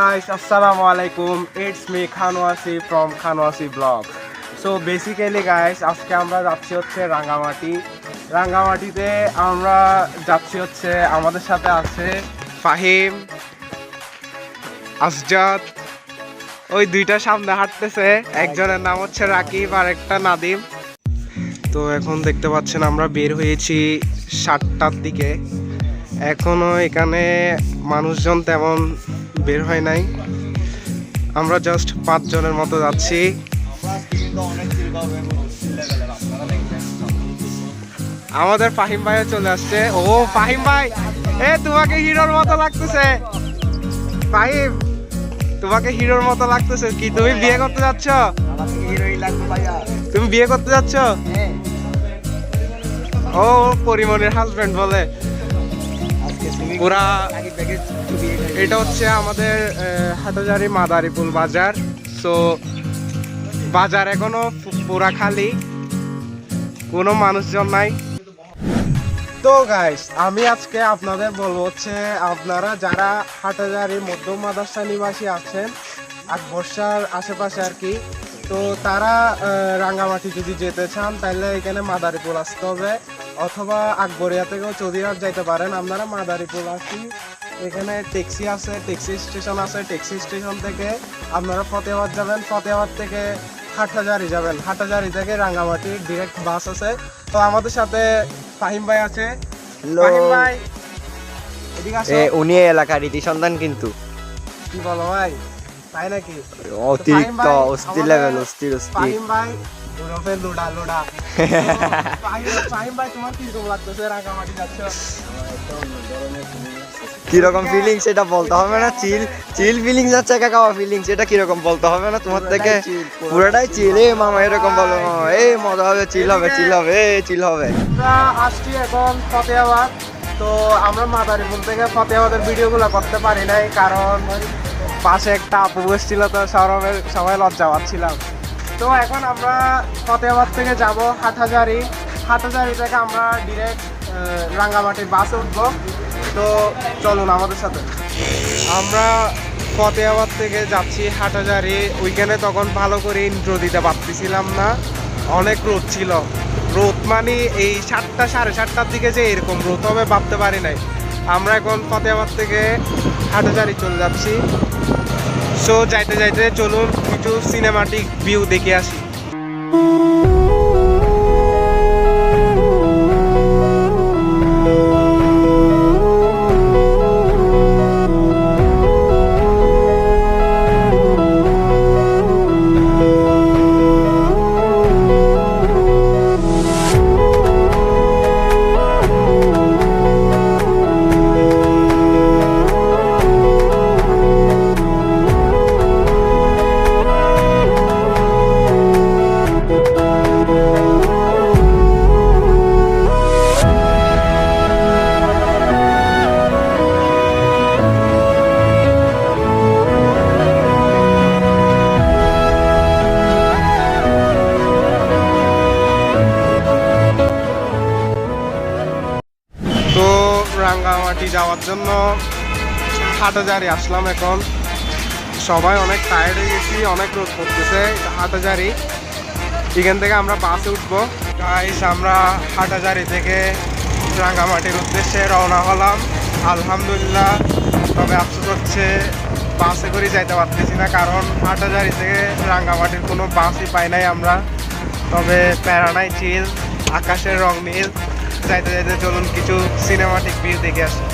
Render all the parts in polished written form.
guys, assalamu alaikum. It's me Khanwasi from Khanwasi Vlog. So basically guys, আজকে আমরা যাচ্ছি হচ্ছে রাঙ্গামাটিতে আমরা যাচ্ছি হচ্ছে আমাদের সাথে আছে ফাহিম, আসজাদ, ওই দুইটা সামনে হাঁটতেছে, একজনের নাম হচ্ছে রাকিব আর একটা নাদিম। তো এখন দেখতে পাচ্ছেন আমরা বের হয়েছি 7টার দিকে। এখনো এখানে মানুষজন তেমন বের হয় নাই, আমরা জাস্ট 5 জনের মতো যাচ্ছি। আমাদের ফাহিম ভাইও চলে আসছে। ও ফাহিম ভাই, তোমাকে হিরোর মতো লাগতেছে। ফাহিম, তোমাকে হিরোর মতো লাগতেছে। কি তুমি বিয়ে করতে যাচ্ছ? তুমি বিয়ে করতে যাচ্ছ? ও পরিমণির হাজবেন্ড বলে। পুরা এটা হচ্ছে আমাদের হাটহাজারী মাদারীপুর বাজার। সো বাজার এখনো পুরা খালি, কোনো মানুষজন নাই। তো গাইস, আমি আজকে আপনাদের বলবো হচ্ছে আপনারা যারা হাটহাজারী মধ্য মাদ্রাসা নিবাসী আছেন আকবর্ষার আশেপাশে আর কি, তো তারা রাঙ্গামাটি যদি যেতে চান তাহলে এখানে মাদারীপুর আসতে হবে, অথবা আকবরিয়া থেকেও চৌধুরীহাট যাইতে পারেন। আপনারা মাদারীপুর আসি, এখানে ট্যাক্সি আছে, ট্যাক্সি স্টেশন আছে। ট্যাক্সি স্টেশন থেকে আপনারা ফতেহাবাদ যাবেন, ফতেহাবাদ থেকে হাটহাজারী যাবেন, হাটহাজারী থেকে রাঙ্গামাটি ডিরেক্ট বাস আছে। তো আমাদের সাথে ফাহিম ভাই আছে। ফাহিম ভাই এদিকে আসো। উনি এলাকার রীতি সন্ধান কিন্তু। কি বলো ভাই, তাই নাকি? অতিরিক্ত অস্থির লেভেল, অস্থির। ফাহিম ভাই ওরফে লোডা। ফাহিম ভাই, তোমার কিরকম লাগতেছে রাঙ্গামাটি যাচ্ছ? কিরকম ফিলিংস এটা বলতে হবে না? চিল ফিলিংস আছে, একা খাওয়া ফিলিংস, এটা কিরকম বলতে হবে না তোমার থেকে? পুরোটাই চিল। এ মামা এরকম বলো, মামা এই মজা হবে, চিল হবে, চিল হবে। আমরা আসছি এখন ফতেহাবাদ। তো আমরা মাদারীপুর থেকে ফতেহাবাদের ভিডিওগুলো করতে পারি নাই, কারণ পাশে একটা আপু বসছিল, তো সবাই লজ্জা পাচ্ছিলাম। তো এখন আমরা ফতেহাবাদ থেকে যাব হাটহাজারী থেকে আমরা ডিরেক্ট রাঙ্গামাটির বাসে উঠবো। তো চলুন আমাদের সাথে। আমরা ফতেহাবাদ থেকে যাচ্ছি হাটহাজারী। ওইখানে তখন ভালো করে ইন্ট্রো দিতে পারতেছিলাম না, অনেক রোদ ছিল। রোদ মানে এই 7টা সাড়ে 7টার দিকে যে এরকম রোদ হবে ভাবতে পারি নাই। আমরা এখন ফতেহাবাদ থেকে হাটহাজারী চলে যাচ্ছি। সো যাইতে যাইতে চলুন কিছু সিনেমাটিক ভিউ দেখে আসি। রাঙ্গামাটি যাওয়ার জন্য হাটহাজারী আসলাম। এখন সবাই অনেক টায়ার্ড হয়ে গেছি, অনেক রোদ পড়তেছে। হাটহাজারী এখান থেকে আমরা বাসে উঠবো। গাইস, আমরা হাটহাজারী থেকে রাঙ্গামাটির উদ্দেশ্যে রওনা হলাম আলহামদুলিল্লাহ। তবে আফসোস হচ্ছে বাসে করে যাইতে পারতেছি না, কারণ হাটহাজারী থেকে রাঙ্গামাটির কোনো বাসই পাই নাই আমরা। তবে প্যারা নাই, চিল, আকাশের রং নীল। যাইতে যাইতে চলুন কিছু সিনেমাটিক ভিউ দেখে আসি।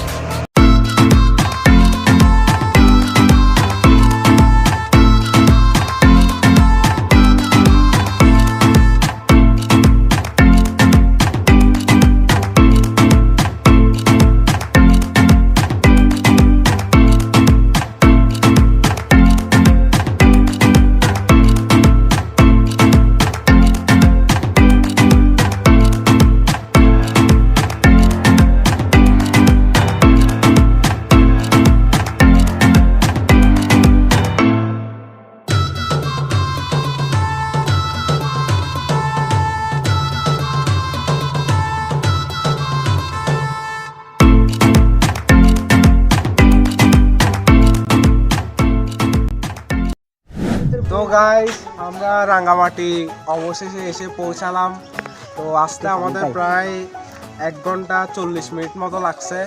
তো গাইস আমরা রাঙ্গামাটি অবশেষে এসে পৌঁছালাম। তো আসতে আমাদের প্রায় 1 ঘন্টা 40 মিনিট মতো লাগছে।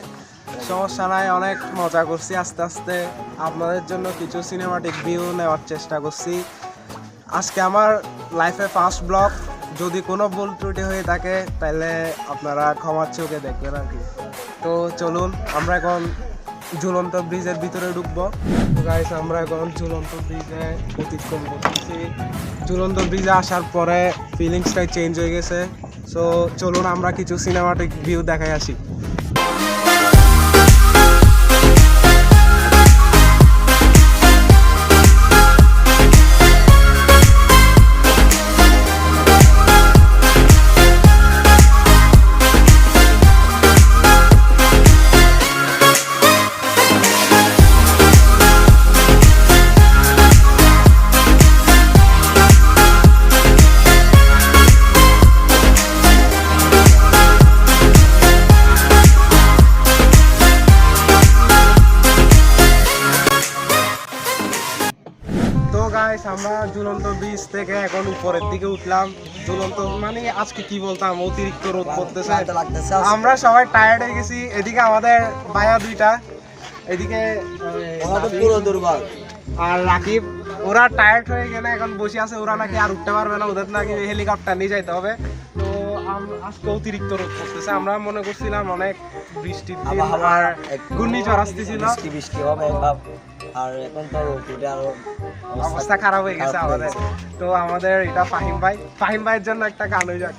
সমস্যা নাই, অনেক মজা করছি। আস্তে আস্তে আপনাদের জন্য কিছু সিনেমাটিক ভিউ নেওয়ার চেষ্টা করছি। আজকে আমার লাইফে ফার্স্ট ব্লগ, যদি কোনো ভুল ত্রুটি হয়ে থাকে তাহলে আপনারা ক্ষমার চোখে দেখবেন আর কি। তো চলুন আমরা এখন ঝুলন্ত ব্রিজের ভিতরে ঢুকবো। গাইস আমরা এখন ঝুলন্ত ব্রিজে অতিক্রম করতেছি। ঝুলন্ত ব্রিজে আসার পরে ফিলিংসটাই চেঞ্জ হয়ে গেছে। সো চলুন আমরা কিছু সিনেমাটিক ভিউ দেখাই আসি। আমরা ঝুলন্ত ব্রিজ থেকে এখন উপরের দিকে উঠলাম। ঝুলন্ত মানে আজকে কি বলতাম, অতিরিক্ত রোদ পড়তেছে, আমরা সবাই টায়ার্ড হয়ে গেছি। এদিকে আমাদের ভাইয়া দুইটা, এদিকে পুরো দুর্বল, আর রাকিব, ওরা টায়ার্ড হয়ে গেলে এখন বসে আছে। ওরা নাকি আর উঠতে পারবে না, ওদের নাকি হেলিকপ্টার নিয়ে যাইতে হবে। তো আজকে অতিরিক্ত রোদ পড়তেছে। আমরা মনে করছিলাম অনেক বৃষ্টির দিন আর ঘূর্ণিঝড় আসতেছিল, বৃষ্টি হবে, আর এখন তো আরো অবস্থা খারাপ হয়ে গেছে আমাদের। তো আমাদের এটা ফাহিম ভাইয়ের জন্য একটা গান হয়ে যাক।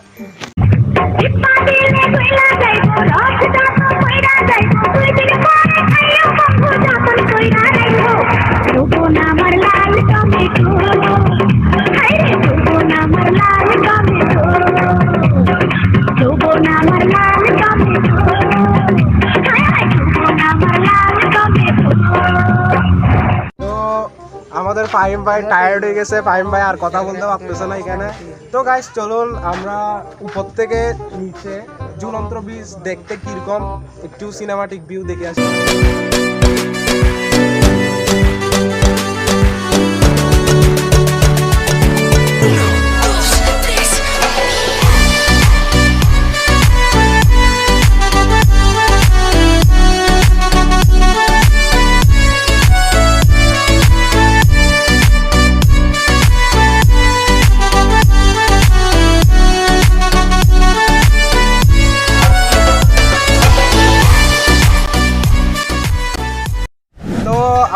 আমাদের ফাহিম ভাই টায়ার্ড হয়ে গেছে, ফাহিম ভাই আর কথা বলতে পারতেছে না এখানে। তো গাইস চলুন আমরা উপর থেকে নিচে ঝুলন্ত ব্রিজ দেখতে কিরকম একটু সিনেমাটিক ভিউ দেখে আসি।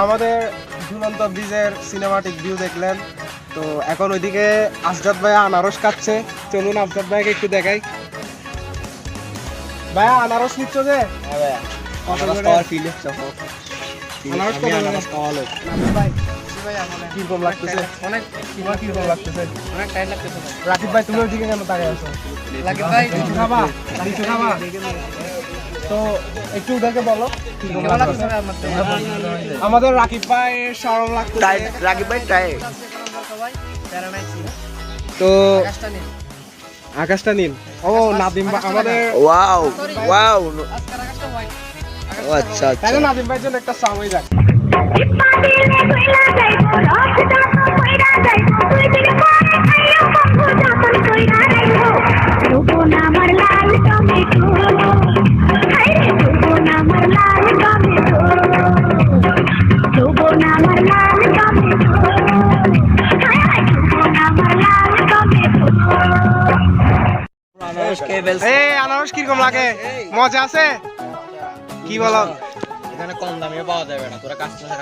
আমাদের ঝুলন্ত ব্রিজের সিনেমাটিক ভিউ দেখলেন। তো এখন ওইদিকে আফজাদ ভাইয়া আনারস খাচ্ছে। চলুন আফজাদ ভাইকে একটু দেখাই। ভাইয়া আনারস নিচ্ছ যে? কিরকম লাগতেছে? রাকিব ভাই তুমি ওইদিকে কেন তাকাই আছো? লিচু খাবা? তো একটু ওদেরকে বলো আমাদের রাকিব ভাই শরম লাগতেছে। রাকিব ভাই টায়ার্ড। তো আকাশটা নীল। ও নাদিম ভাই আমাদের, ওয়াও ওয়াও, আচ্ছা তাহলে নাদিম ভাইয়ের জন্য একটা সং হয়ে যাক। আনারস কিরকম লাগে? মজা আছে? কি বলো? এখানে কম দামে পাওয়া যাবে না, তোরা কাস্টমার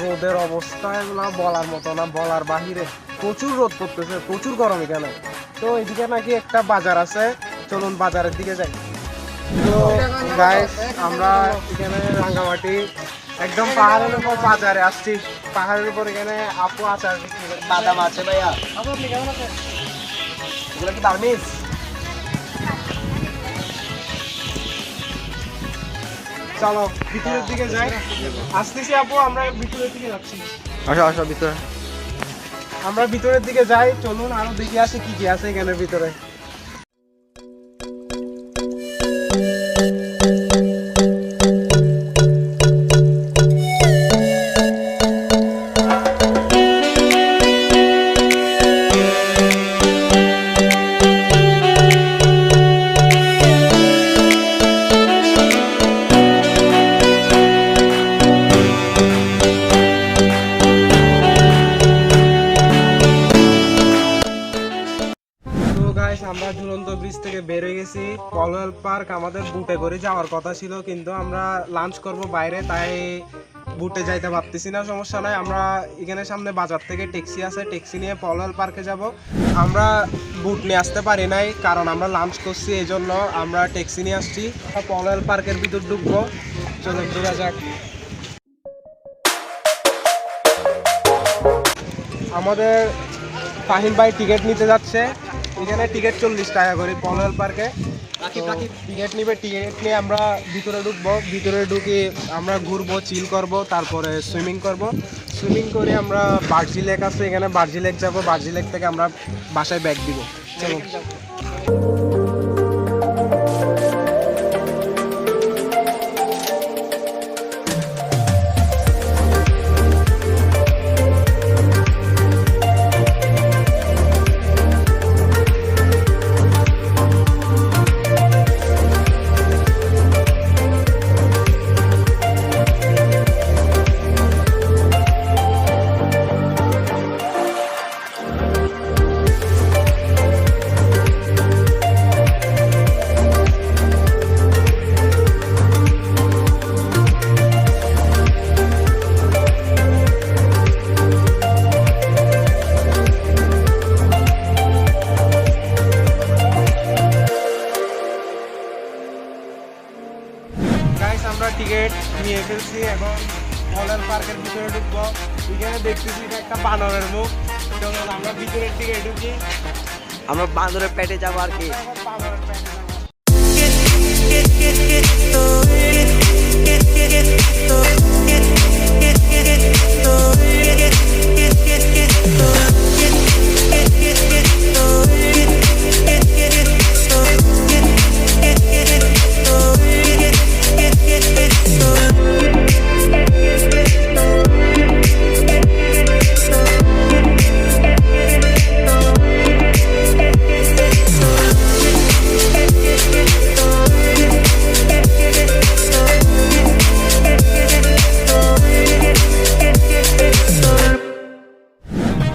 রোদের অবস্থা এগুলো বলার মতো না, বলার বাহিরে। প্রচুর রোদ পড়তেছে, প্রচুর গরম এখানে। তো এদিকে নাকি একটা বাজার আছে, চলুন বাজারের দিকে যাই। তো গাইস আমরা এখানে রাঙ্গামাটি একদম পাহাড়ের উপর বাজারে আসছি। পাহাড়ের উপর এখানে আপু আচার বাদাম আছে ভাইয়া। আপু আপনি কেমন আছেন? এগুলো কি বার্মিজ? চলো ভিতরের দিকে যাই। আসতেছি আপু, আমরা ভিতরের দিকে যাচ্ছি। আসো আসো ভিতরে। আমরা ভিতরের দিকে যাই, চলুন আরো দেখে আসি কি কি আছে এখানে ভিতরে। আমরা ঝুলন্ত ব্রিজ থেকে বের হয়ে গেছি। পলওয়েল পার্ক আমাদের বুটে করে যাওয়ার কথা ছিল, কিন্তু আমরা লাঞ্চ করব বাইরে, তাই বুটে যাইতে ভাবতেছি না। সমস্যা নাই, আমরা এখানে সামনে বাজার থেকে ট্যাক্সি আছে, ট্যাক্সি নিয়ে পলওয়েল পার্কে যাব। আমরা বুট নিয়ে আসতে পারি নাই, কারণ আমরা লাঞ্চ করছি, এই জন্য আমরা ট্যাক্সি নিয়ে আসছি। পলওয়েল পার্কের ভিতর ঢুকবো, চলো ঢোকা যাক। আমাদের ফাহিম ভাই টিকিট নিতে যাচ্ছে। এখানে টিকিট 40 টাকা করে পলওয়েল পার্কে। টিকিট নিবে, টিকিট নিয়ে আমরা ভিতরে ঢুকবো। ভিতরে ঢুকে আমরা ঘুরবো, চিল করব, তারপরে সুইমিং করব। সুইমিং করে আমরা বার্জি লেক আছে এখানে, বার্জি লেক যাবো। বার্জি লেক থেকে আমরা বাসায় ব্যাগ দিব। চলো গাইস, আমরা টিকিট নিয়ে ফেলছি, এখন পলওয়েল পার্কের ভিতরে ঢুকবো। এখানে দেখতেছি এটা একটা বানরের মুখ। চলো আমরা ভিতরের দিকে ঢুকি। আমরা বান্দরের পেটে যাবো আর কি। এখন বানরের পেটে যাবো।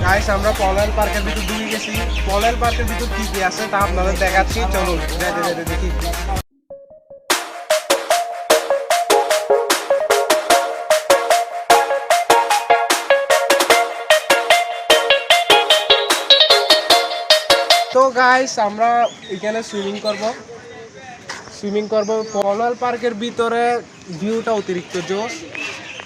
গাইস, আমরা পলওয়েল পার্কের ভিতর ঢুকে গেছি। পলওয়েল পার্কের ভিতর কি কি আছে তা আপনাদের দেখাচ্ছি, চলুন যাইতে যাইতে দেখি। তো গাইস, আমরা এখানে সুইমিং করব। পলওয়েল পার্কের ভিতরে ভিউটা অতিরিক্ত জোস।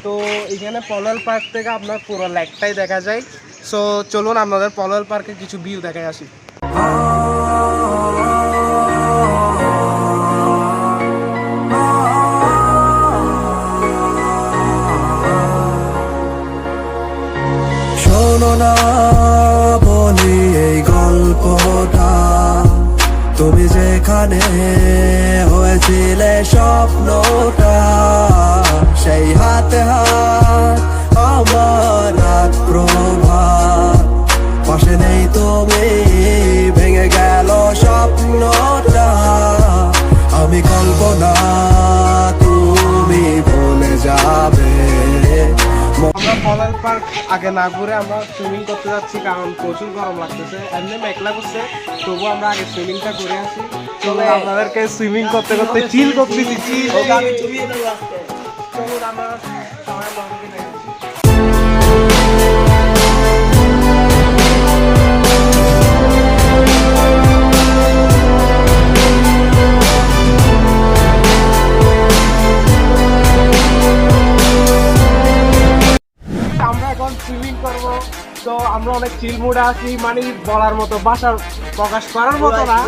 তো এখানে পলওয়েল পার্ক থেকে আপনার পুরো লেকটাই দেখা যায়। সো চলুন আপনাদের পলওয়েল পার্কে কিছু ভিউ দেখাই আসি। শোনো না বলি এই গল্পটা, তুমি যেখানে হয়েছিলে স্বপ্নটা, সেই হাতে হাত আমার রাত প্রভাত, পাশে নেই তুমি, ভেঙে গেল স্বপ্নটা, আমি কল্পনা, তুমি ভুলে যাবে। আমরা পলওয়েল পার্ক আগে না ঘুরে আমরা সুইমিং করতে যাচ্ছি, কারণ প্রচুর গরম লাগতেছে। এমনি মেঘলা করছে, তবু আমরা আগে সুইমিংটা করে আসি। চলো আপনাদেরকে সুইমিং করতে করতে চিল করতেছি। চলুন আমরা সবাই লঞ্চে নেমেছি। আমরা এখন সুইমিং করব। তো আমরা অনেক চিল মুডে আছি, মানে বলার মতো, ভাষার প্রকাশ করার মতো না।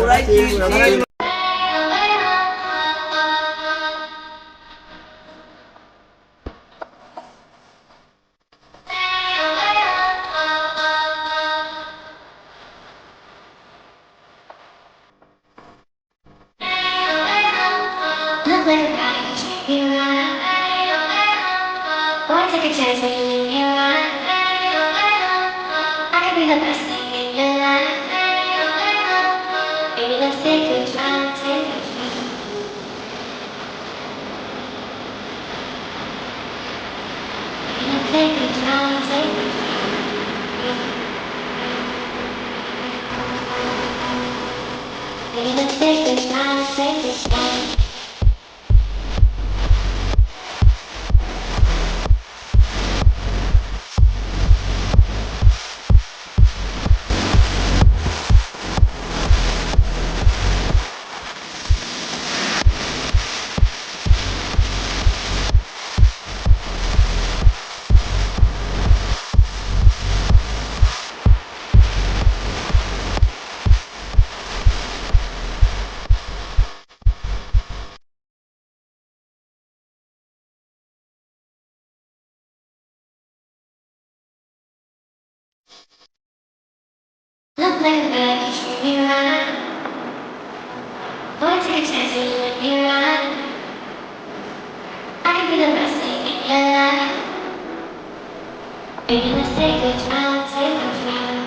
take a chance when you're in your life. I could be the best thing in your life. Baby, let's take a drive, take a drive. Baby, let's take a drive, take a drive. Baby, let's take a drive, take a drive. Look like a bag, you treat me right. Boy, take a chance when you're in your life. I could be the best thing in your life. Baby, let's take a drive, take a drive.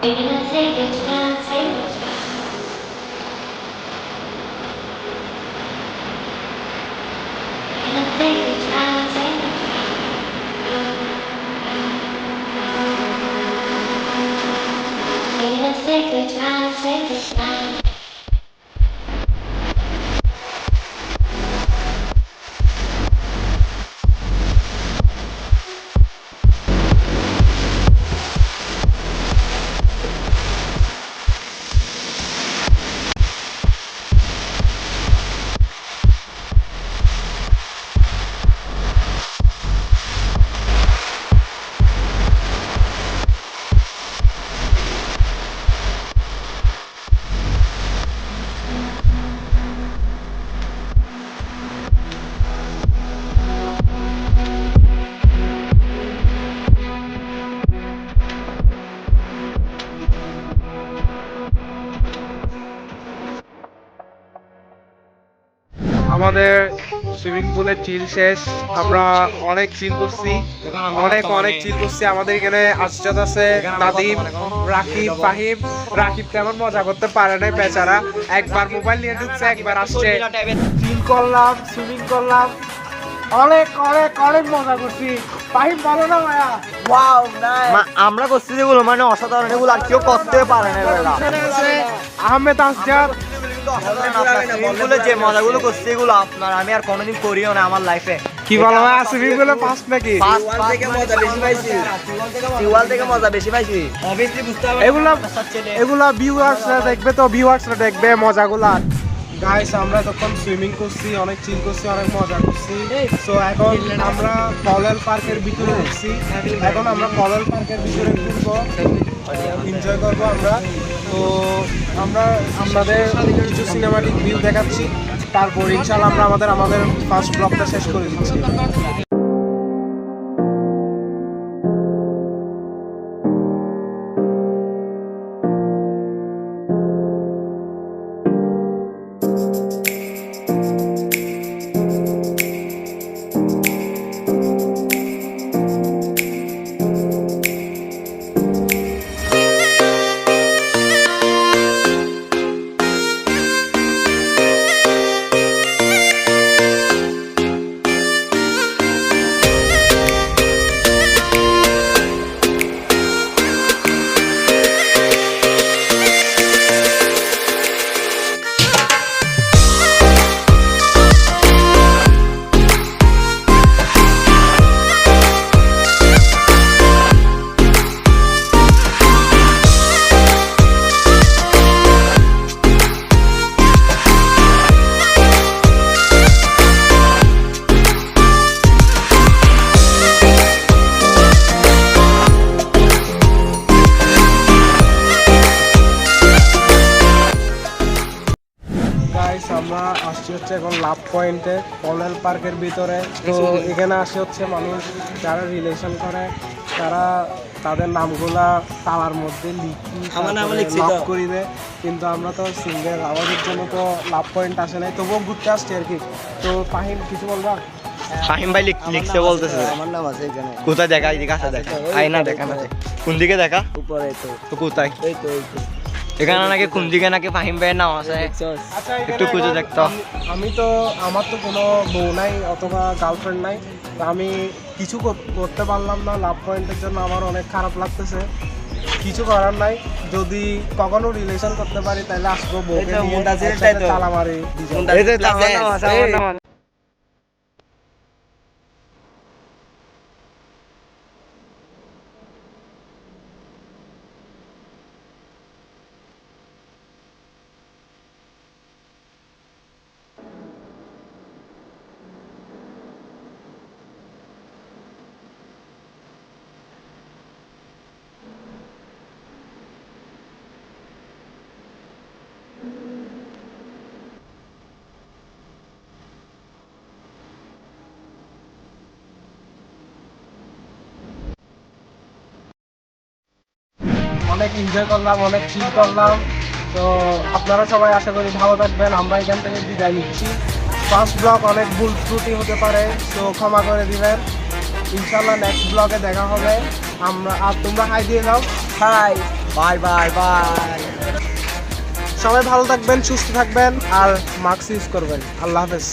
Baby, let's take a drive, take a drive. Baby, let's take a drive, take a drive. Baby, let's take a drive, take a drive. আমাদের swimming পুলের চিল শেষ। আমরা অনেক চিল করছি, অনেক চিল করছি। আমাদের এখানে আশজাদ আছে, নাদিম, রাকিব, ফাহিম। রাকিব তেমন মজা করতে পারে নাই বেচারা, একবার মোবাইল নিয়ে ঢুকছে, একবার আসছে। চিল করলাম, সুইমিং করলাম, অনেক মজা করছি। ফাহিম বলো না ভাইয়া। Wow nice. আমরা করছি যেগুলো মানে অসাধারণ, এগুলো আর কেউ করতে পারে না এগুলো। আহমেদ আশজাদ এগুলো যে মজাগুলো করছি এগুলো আপনার আমি আর কোনোদিন করিও না আমার লাইফে। কি বলো ভাই, সুইমিং পুলে ফার্স্ট নাকি? সিওয়াল থেকে মজা বেশি পাইছি। অবভিয়াসলি বুঝতে হবে এগুলা ভিউয়ার্সরা দেখবে, তো ভিউয়ার্সরা দেখবে মজাগুলা। গাইস, আমরা তখন সুইমিং করছি, অনেক চিল করছি, অনেক মজা করছি। সো এখন আমরা কলেল পার্কের ভিতরে ঢুকছি। এখন আমরা কলেল পার্কের ভিতরে ঘুরবো, এনজয় করবো আমরা। তো আমরা আপনাদের কিছু সিনেমাটিক ভিউ দেখাচ্ছি, তারপর ইনশাআল্লাহ আমরা আমাদের ফার্স্ট ব্লগটা শেষ করে দিচ্ছি। হচ্ছে এখন লাভ পয়েন্টে কর্নেল পার্কের ভিতরে। তো এখানে আসে হচ্ছে মানুষ যারা রিলেশন করে, তারা তাদের নামগুলা তালার মধ্যে লিখি লাভ করি দেয়। কিন্তু আমরা তো সিঙ্গেল, আমাদের জন্য তো লাভ পয়েন্ট আসে নাই, তবুও ঘুরতে আসছি আর কি। তো ফাহিম কিছু বলবা? ফাহিম ভাই লিখছে বলতেছে। আমার নাম আছে এখানে। কোথায় দেখা? এদিকে আসা দেখা, আয়না দেখা না, কোন দিকে দেখা? উপরে তো কোথায়? এই তো এখানে নাকি কোন দিকে নাকি ফাহিম ভাইয়ের নাম আছে, আচ্ছা, একটু খুঁজে দেখতো। আমি তো, আমার তো কোনো বউ নাই অথবা গার্লফ্রেন্ড নাই, তো আমি কিছু করতে পারলাম না লাভ পয়েন্টের জন্য। আমার অনেক খারাপ লাগতেছে, কিছু করার নাই। যদি কখনো রিলেশন করতে পারি তাহলে আসবো, বউকে নিয়ে একসাথে তালা মারি। এই যে আমার নাম আছে, আমার নাম আছে। অনেক এনজয় করলাম, অনেক চিল করলাম। তো আপনারা সবাই আশা করি ভালো থাকবেন। আমরা এখান থেকে বিদায় নিচ্ছি। ফার্স্ট ব্লগ অনেক ভুল ত্রুটি হতে পারে, তো ক্ষমা করে দিবেন। ইনশাল্লাহ নেক্সট ব্লগে দেখা হবে। আর তোমরা হাই দিয়ে দাও। Hi, bye bye bye. সবাই ভালো থাকবেন, সুস্থ থাকবেন, আর মাস্ক ইউজ করবেন। আল্লাহ হাফেজ।